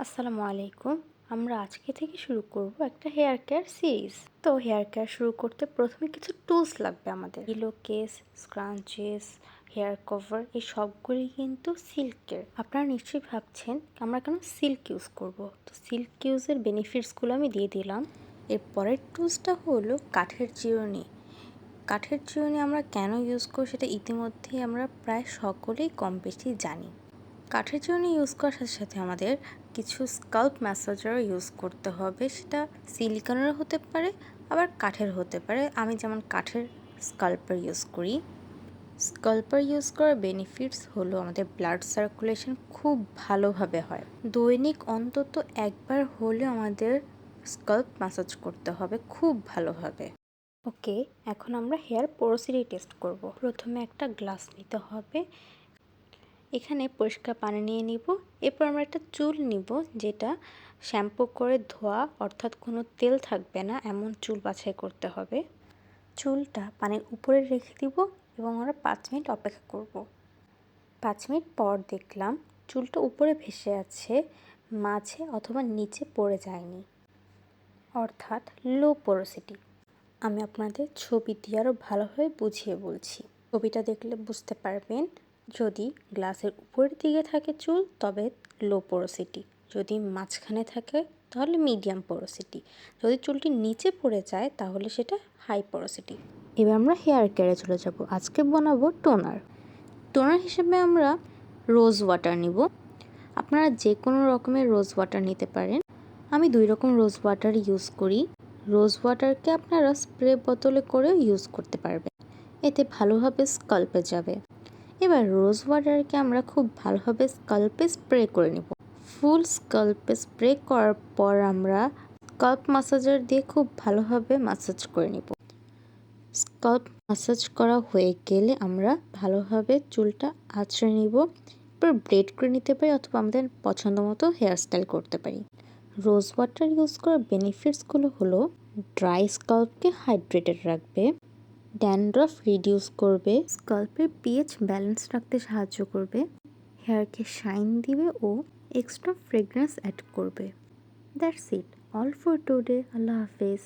আসসালামু আলাইকুম। আমরা আজকে থেকে শুরু করব একটা হেয়ার কেয়ার সিরিজ। তো হেয়ার কেয়ার শুরু করতে প্রথমে কিছু টুলস লাগবে আমাদের। পিলো কেস, স্ক্রাঞ্চেস, হেয়ার কভার এই সবগুলি কিন্তু সিল্কের। আপনারা নিশ্চয়ই ভাবছেন আমরা কেন সিল্ক ইউজ করব। তো সিল্ক ইউজের বেনিফিটসগুলো আমি দিয়ে দিলাম। এরপরের টুলসটা হলো কাঠের চিরুনি। কাঠের চিরুনি আমরা কেন ইউজ করি সেটা ইতিমধ্যেই আমরা প্রায় সকলেই কম বেশি জানি। কাঠের চিরুনি ইউজ করার সাথে সাথে আমাদের কিছু স্কাল্প ম্যাসাজারও ইউজ করতে হবে। সেটা সিলিকনেরও হতে পারে, আবার কাঠের হতে পারে। আমি যেমন কাঠের স্কাল্পার ইউজ করি। স্কাল্পার ইউজ করার বেনিফিটস হলো আমাদের ব্লাড সার্কুলেশন খুব ভালোভাবে হয়। দৈনিক অন্তত একবার হলেও আমাদের স্কাল্প ম্যাসাজ করতে হবে খুব ভালোভাবে। ওকে, এখন আমরা হেয়ার পোরোসিটি টেস্ট করব। প্রথমে একটা গ্লাস নিতে হবে। এখানে পরিষ্কার পানি নিয়ে নিব। এরপর আমরা একটা চুল নিব যেটা শ্যাম্পু করে ধোয়া, অর্থাৎ কোনো তেল থাকবে না এমন চুল বাছাই করতে হবে। চুলটা পানির উপরে রেখে দিব এবং আমরা 5 মিনিট অপেক্ষা করব। 5 মিনিট পর দেখলাম চুলটা উপরে ভেসে আছে, মাঝে অথবা নিচে পড়ে যায়নি, অর্থাৎ লো পোরোসিটি। আমি আপনাদের ছবি দিয়ে আরও ভালোভাবে বুঝিয়ে বলছি। ছবিটা দেখলে বুঝতে পারবেন, যদি গ্লাসের উপরের দিকে থাকে চুল তবে লো পোরোসিটি, যদি মাঝখানে থাকে তাহলে মিডিয়াম পোরোসিটি, যদি চুলটি নিচে পড়ে যায় তাহলে সেটা হাই পোরোসিটি। এবার আমরা হেয়ার কেয়ারে চলে যাব। আজকে বানাবো টোনার। টোনার হিসেবে আমরা রোজ ওয়াটার নিব। আপনারা যে কোনো রকমের রোজ ওয়াটার নিতে পারেন। আমি 2 রকম রোজ ওয়াটার ইউজ করি। রোজ ওয়াটারকে আপনারা স্প্রে বোতলে করেও ইউজ করতে পারবেন, এতে ভালোভাবে স্কাল্পে যাবে। এবার রোজ ওয়াটারকে আমরা খুব ভালোভাবে স্কাল্পে স্প্রে করে নেব। ফুল স্কাল্পে স্প্রে করার পর আমরা স্কাল্প ম্যাসাজার দিয়ে খুব ভালোভাবে ম্যাসাজ করে নেব। স্কাল্প ম্যাসাজ করা হয়ে গেলে আমরা ভালোভাবে চুলটা আঁচড়ে নিব। এরপর ব্রেড করে নিতে পারি অথবা আমাদের পছন্দ মতো হেয়ার স্টাইল করতে পারি। রোজ ওয়াটার ইউজ করার বেনিফিটসগুলো হলো ড্রাই স্কাল্পকে হাইড্রেটেড রাখবে, ড্যান্ড্রফ রিডিউস করবে, স্কাল্পের পিএইচ ব্যালেন্স রাখতে সাহায্য করবে, হেয়ারকে শাইন দিবে ও এক্সট্রা ফ্রেগরেন্স অ্যাড করবে। That's it, all for today. আল্লাহ হাফেজ।